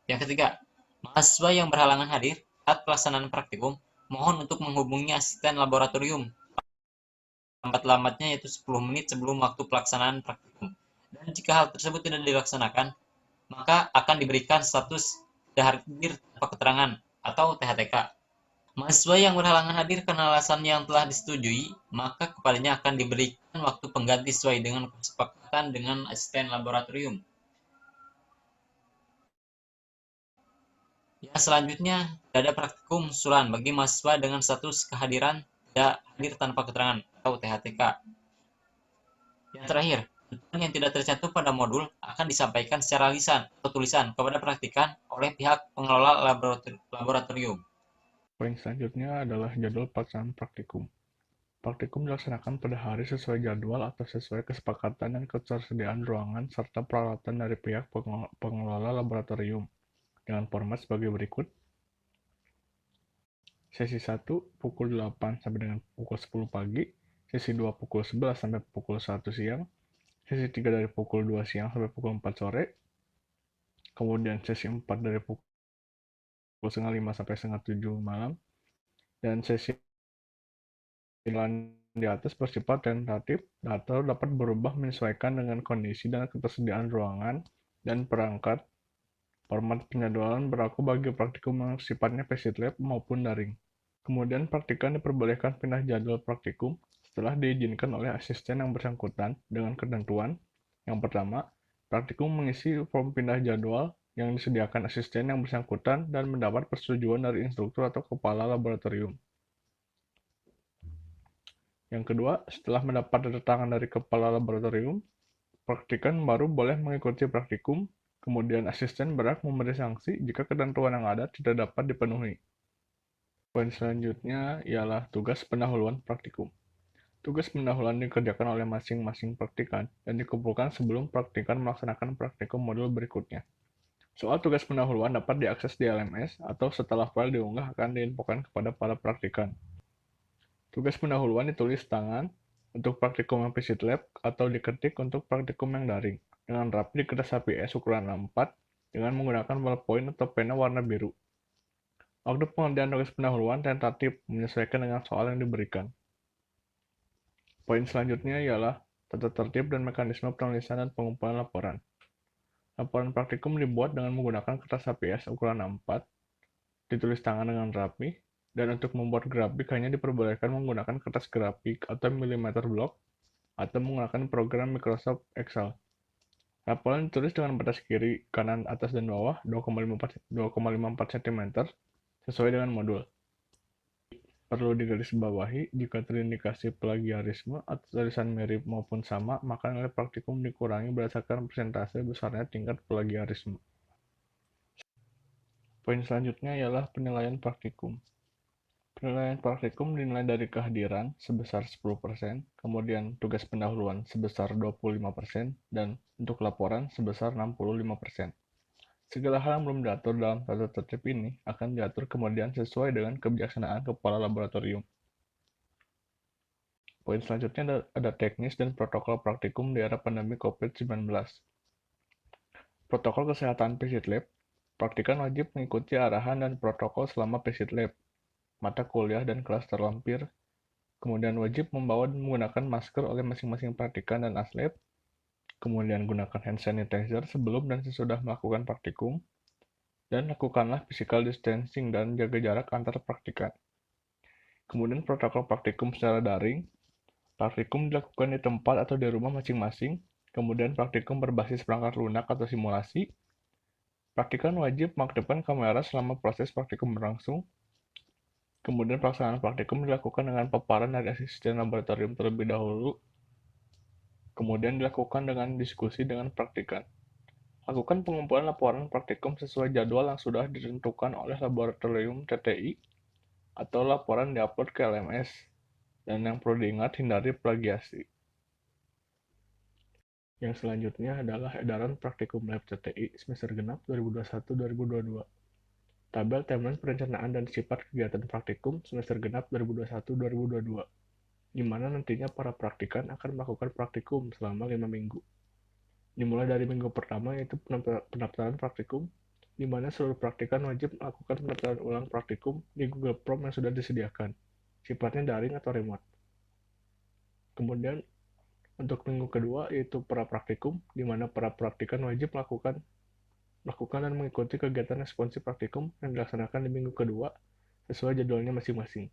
Yang ketiga, mahasiswa yang berhalangan hadir saat pelaksanaan praktikum mohon untuk menghubungi asisten laboratorium lambat-lambatnya yaitu 10 menit sebelum waktu pelaksanaan praktikum. Dan jika hal tersebut tidak dilaksanakan, maka akan diberikan status tidak hadir tanpa keterangan atau THTK. Mahasiswa yang berhalangan hadir karena alasan yang telah disetujui, maka kepadanya akan diberikan waktu pengganti sesuai dengan kesepakatan dengan asisten laboratorium. Yang selanjutnya, tidak ada praktikum susulan bagi mahasiswa dengan status kehadiran tidak hadir tanpa keterangan atau THTK. Yang terakhir, ketentuan yang tidak tercantum pada modul akan disampaikan secara lisan atau tulisan kepada praktikan oleh pihak pengelola laboratorium. Poin selanjutnya adalah jadwal pelaksanaan praktikum. Praktikum dilaksanakan pada hari sesuai jadwal atau sesuai kesepakatan dan ketersediaan ruangan serta peralatan dari pihak pengelola laboratorium dengan format sebagai berikut. Sesi 1 pukul 8 sampai dengan pukul 10 pagi, sesi 2 pukul 11 sampai pukul 1 siang, sesi 3 dari pukul 2 siang sampai pukul 4 sore, kemudian sesi 4 dari pukul setengah 5 sampai setengah 7 malam, dan sesi di atas bersifat tentatif atau dapat berubah menyesuaikan dengan kondisi dan ketersediaan ruangan dan perangkat. Format penjadwalan berlaku bagi praktikum yang sifatnya visit lab maupun daring. Kemudian praktikan diperbolehkan pindah jadwal praktikum setelah diizinkan oleh asisten yang bersangkutan dengan ketentuan. Yang pertama, praktikum mengisi form pindah jadwal yang disediakan asisten yang bersangkutan dan mendapat persetujuan dari instruktur atau kepala laboratorium. Yang kedua, setelah mendapat tanda tangan dari kepala laboratorium, praktikan baru boleh mengikuti praktikum. Kemudian asisten berhak memberi sanksi jika ketentuan yang ada tidak dapat dipenuhi. Poin selanjutnya ialah tugas pendahuluan praktikum. Tugas pendahuluan dikerjakan oleh masing-masing praktikan dan dikumpulkan sebelum praktikan melaksanakan praktikum modul berikutnya. Soal tugas pendahuluan dapat diakses di LMS atau setelah file diunggah akan diinfokan kepada para praktikan. Tugas pendahuluan ditulis tangan untuk praktikum yang visit lab atau diketik untuk praktikum yang daring dengan rapi di kertas HPS ukuran A4 dengan menggunakan ballpoint atau pena warna biru. Waktu pengerjaan tugas pendahuluan tentatif menyesuaikan dengan soal yang diberikan. Poin selanjutnya ialah tata tertib dan mekanisme penulisan dan pengumpulan laporan. Laporan praktikum dibuat dengan menggunakan kertas HPS ukuran A4, ditulis tangan dengan rapi, dan untuk membuat grafik hanya diperbolehkan menggunakan kertas grafik atau millimeter block atau menggunakan program Microsoft Excel. Laporan ditulis dengan batas kiri, kanan, atas, dan bawah 2,54 cm sesuai dengan modul. Perlu digarisbawahi, jika terindikasi plagiarisme atau tulisan mirip maupun sama, maka nilai praktikum dikurangi berdasarkan persentase besarnya tingkat plagiarisme. Poin selanjutnya ialah penilaian praktikum. Penilaian praktikum dinilai dari kehadiran sebesar 10%, kemudian tugas pendahuluan sebesar 25%, dan untuk laporan sebesar 65%. Segala hal yang belum diatur dalam tata tertib ini akan diatur kemudian sesuai dengan kebijaksanaan kepala laboratorium. Poin selanjutnya ada teknis dan protokol praktikum di era pandemi COVID-19. Protokol kesehatan visit lab. Praktikan wajib mengikuti arahan dan protokol selama visit lab, mata kuliah dan kelas terlampir, kemudian wajib membawa dan menggunakan masker oleh masing-masing praktikan dan aslab, kemudian gunakan hand sanitizer sebelum dan sesudah melakukan praktikum, dan lakukanlah physical distancing dan jaga jarak antar praktikan. Kemudian protokol praktikum secara daring, praktikum dilakukan di tempat atau di rumah masing-masing, kemudian praktikum berbasis perangkat lunak atau simulasi, Praktikan wajib mengaktifkan kamera selama proses praktikum berlangsung. Kemudian pelaksanaan praktikum dilakukan dengan paparan dari asisten laboratorium terlebih dahulu. Kemudian dilakukan dengan diskusi dengan praktikan. Lakukan pengumpulan laporan praktikum sesuai jadwal yang sudah ditentukan oleh laboratorium TTI atau laporan diupload ke LMS. Dan yang perlu diingat, hindari plagiasi. Yang selanjutnya adalah edaran praktikum lab TTI semester genap 2021-2022. Tabel timeline perencanaan dan sifat kegiatan praktikum semester genap 2021-2022, di mana nantinya para praktikan akan melakukan praktikum selama 5 minggu. Dimulai dari minggu pertama yaitu pendaftaran praktikum, di mana seluruh praktikan wajib melakukan pendaftaran ulang praktikum di Google Form yang sudah disediakan, sifatnya daring atau remote. Kemudian untuk minggu kedua yaitu pra praktikum, di mana para praktikan wajib melakukan dan mengikuti kegiatan responsif praktikum yang dilaksanakan di minggu kedua sesuai jadwalnya masing-masing.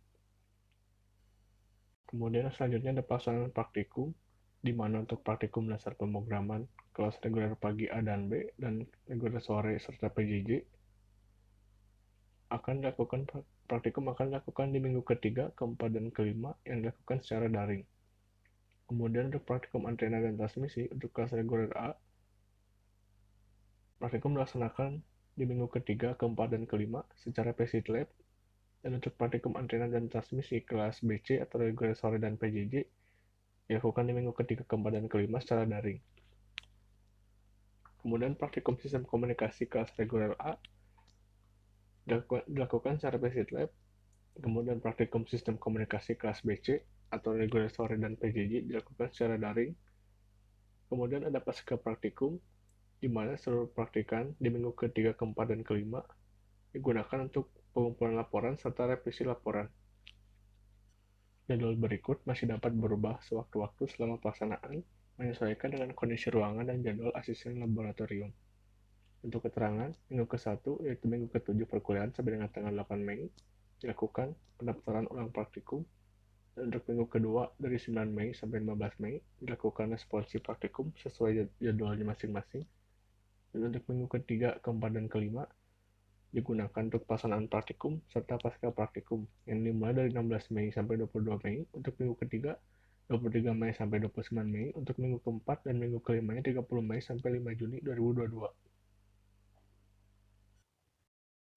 Kemudian selanjutnya ada pelaksanaan praktikum, di mana untuk praktikum dasar pemrograman kelas reguler pagi A dan B dan reguler sore serta PJJ praktikum akan dilakukan di minggu ketiga, keempat, dan kelima yang dilakukan secara daring. Kemudian untuk praktikum antena dan transmisi untuk kelas reguler A, praktikum dilaksanakan di minggu ketiga, keempat, dan kelima secara PCT Lab, dan untuk praktikum antena dan transmisi kelas BC atau reguler sore dan PJJ dilakukan di minggu ketiga, keempat, dan kelima secara daring. Kemudian praktikum sistem komunikasi kelas reguler A dilakukan secara PCT Lab, kemudian praktikum sistem komunikasi kelas BC atau reguler sore dan PJJ dilakukan secara daring. Kemudian ada pasca praktikum, di mana seluruh praktikan di minggu ketiga, keempat, dan kelima digunakan untuk pengumpulan laporan serta revisi laporan. Jadwal berikut masih dapat berubah sewaktu-waktu selama pelaksanaan, menyesuaikan dengan kondisi ruangan dan jadwal asisten laboratorium. Untuk keterangan, minggu ke-1 yaitu minggu ke-7 perkuliahan sampai dengan tanggal 8 Mei dilakukan pendaftaran ulang praktikum, dan untuk minggu kedua dari 9 Mei sampai 15 Mei dilakukan responsif praktikum sesuai jadwalnya masing-masing. Dan untuk minggu ketiga, keempat, dan kelima digunakan untuk pelaksanaan praktikum serta pasca praktikum yang dimulai dari 16 Mei sampai 22 Mei untuk minggu ketiga, 23 Mei sampai 29 Mei untuk minggu keempat, dan minggu kelimanya 30 Mei sampai 5 Juni 2022.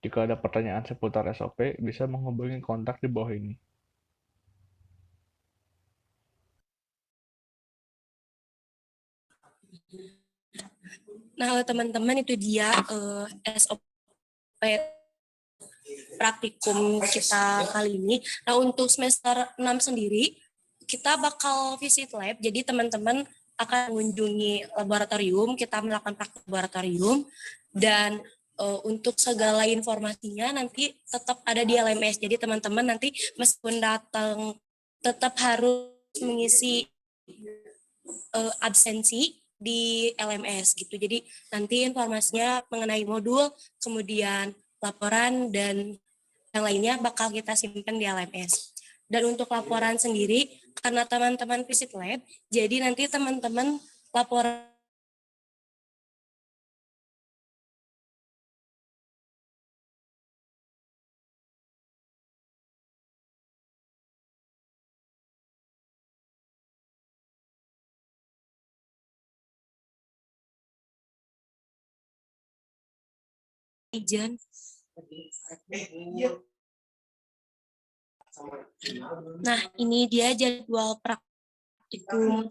Jika ada pertanyaan seputar SOP, bisa menghubungi kontak di bawah ini. Nah, teman-teman, itu dia SOP praktikum kita kali ini. Nah, untuk semester 6 sendiri, kita bakal visit lab. Jadi teman-teman akan mengunjungi laboratorium, kita melakukan praktik laboratorium, dan untuk segala informasinya nanti tetap ada di LMS. Jadi teman-teman nanti meskipun datang tetap harus mengisi absensi di LMS gitu. Jadi nanti informasinya mengenai modul, kemudian laporan, dan yang lainnya bakal kita simpan di LMS. Dan untuk laporan sendiri, karena teman-teman visit lab, jadi nanti teman-teman laporan Ijan. Nah, ini dia jadwal praktikum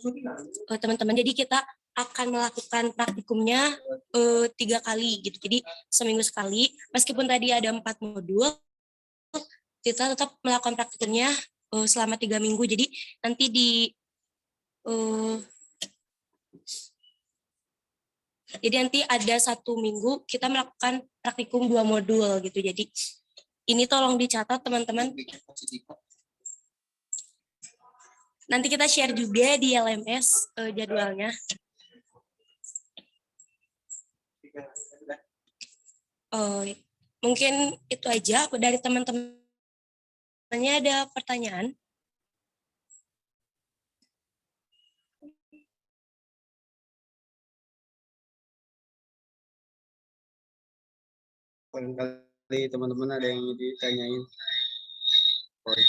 teman-teman. Jadi kita akan melakukan praktikumnya 3 kali gitu. Jadi seminggu sekali. Meskipun tadi ada 4 modul, kita tetap melakukan praktikumnya selama 3 minggu. Jadi nanti nanti ada 1 minggu kita melakukan praktikum 2 modul gitu. Jadi ini tolong dicatat teman-teman. Nanti kita share juga di LMS jadwalnya. Mungkin itu aja dari teman-temannya. Ada pertanyaan? barangkali teman-teman ada yang ditanyain. Boleh.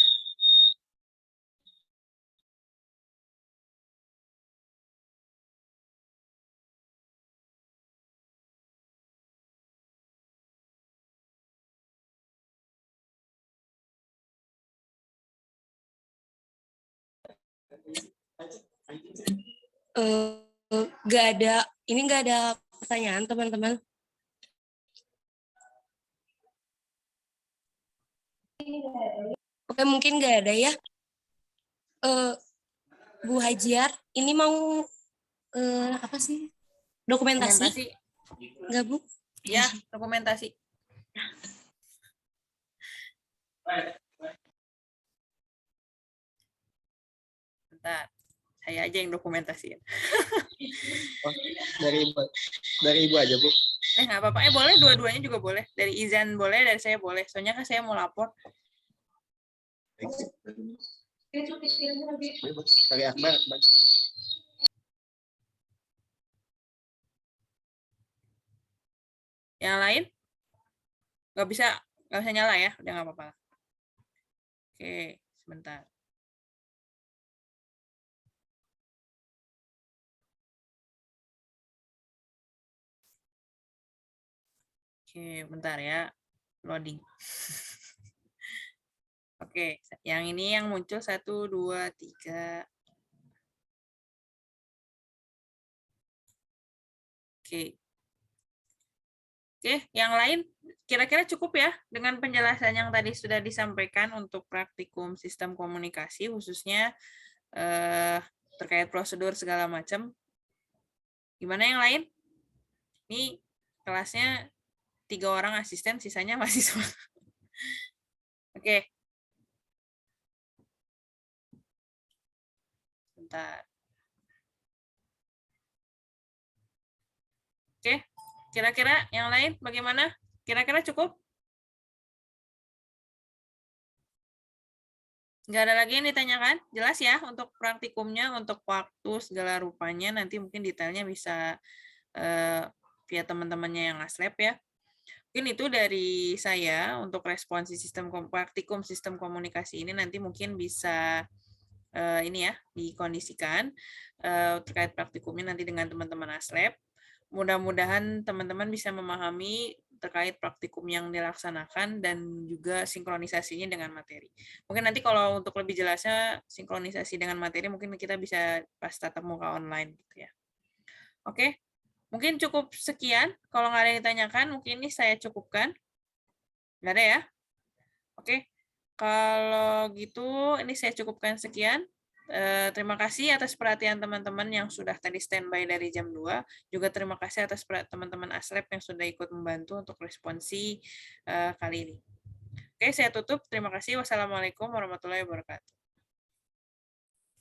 Nggak ada pertanyaan teman-teman. Oke, mungkin nggak ada ya. Bu Hajiar, ini mau apa sih? Dokumentasi? Nggak, Bu? Ya, dokumentasi. Bentar, saya aja yang dokumentasiin. Oh, dari ibu aja, Bu. Nggak apa-apa. Boleh, dua-duanya juga boleh. Dari Izan boleh, dari saya boleh. Soalnya kan saya mau lapor. Dari Akbar. Yang lain? Nggak bisa nyala ya? Udah nggak apa-apa. Oke, sebentar. Oke, bentar ya. Loading. Oke, yang ini yang muncul 1, 2, 3. Oke. Oke, yang lain kira-kira cukup ya dengan penjelasan yang tadi sudah disampaikan untuk praktikum sistem komunikasi, khususnya terkait prosedur segala macam. Gimana yang lain? Ini kelasnya 3 orang asisten, sisanya mahasiswa. Oke. Bentar. Oke, kira-kira yang lain bagaimana? Kira-kira cukup? Nggak ada lagi yang ditanyakan? Jelas ya untuk praktikumnya, untuk waktu segala rupanya, nanti mungkin detailnya bisa via teman-temannya yang Aslab ya. Mungkin itu dari saya untuk responsi sistem praktikum sistem komunikasi ini, nanti mungkin bisa ini ya dikondisikan terkait praktikumnya nanti dengan teman-teman Aslab. Mudah-mudahan teman-teman bisa memahami terkait praktikum yang dilaksanakan dan juga sinkronisasinya dengan materi. Mungkin nanti kalau untuk lebih jelasnya sinkronisasi dengan materi mungkin kita bisa pas tatap muka online gitu ya. Oke, mungkin cukup sekian. Kalau nggak ada yang ditanyakan, mungkin ini saya cukupkan. Nggak ada ya? Oke, kalau gitu ini saya cukupkan sekian. Terima kasih atas perhatian teman-teman yang sudah tadi standby dari jam 2. Juga terima kasih atas teman-teman Aslab yang sudah ikut membantu untuk responsi kali ini. Oke, saya tutup. Terima kasih. Wassalamualaikum warahmatullahi wabarakatuh.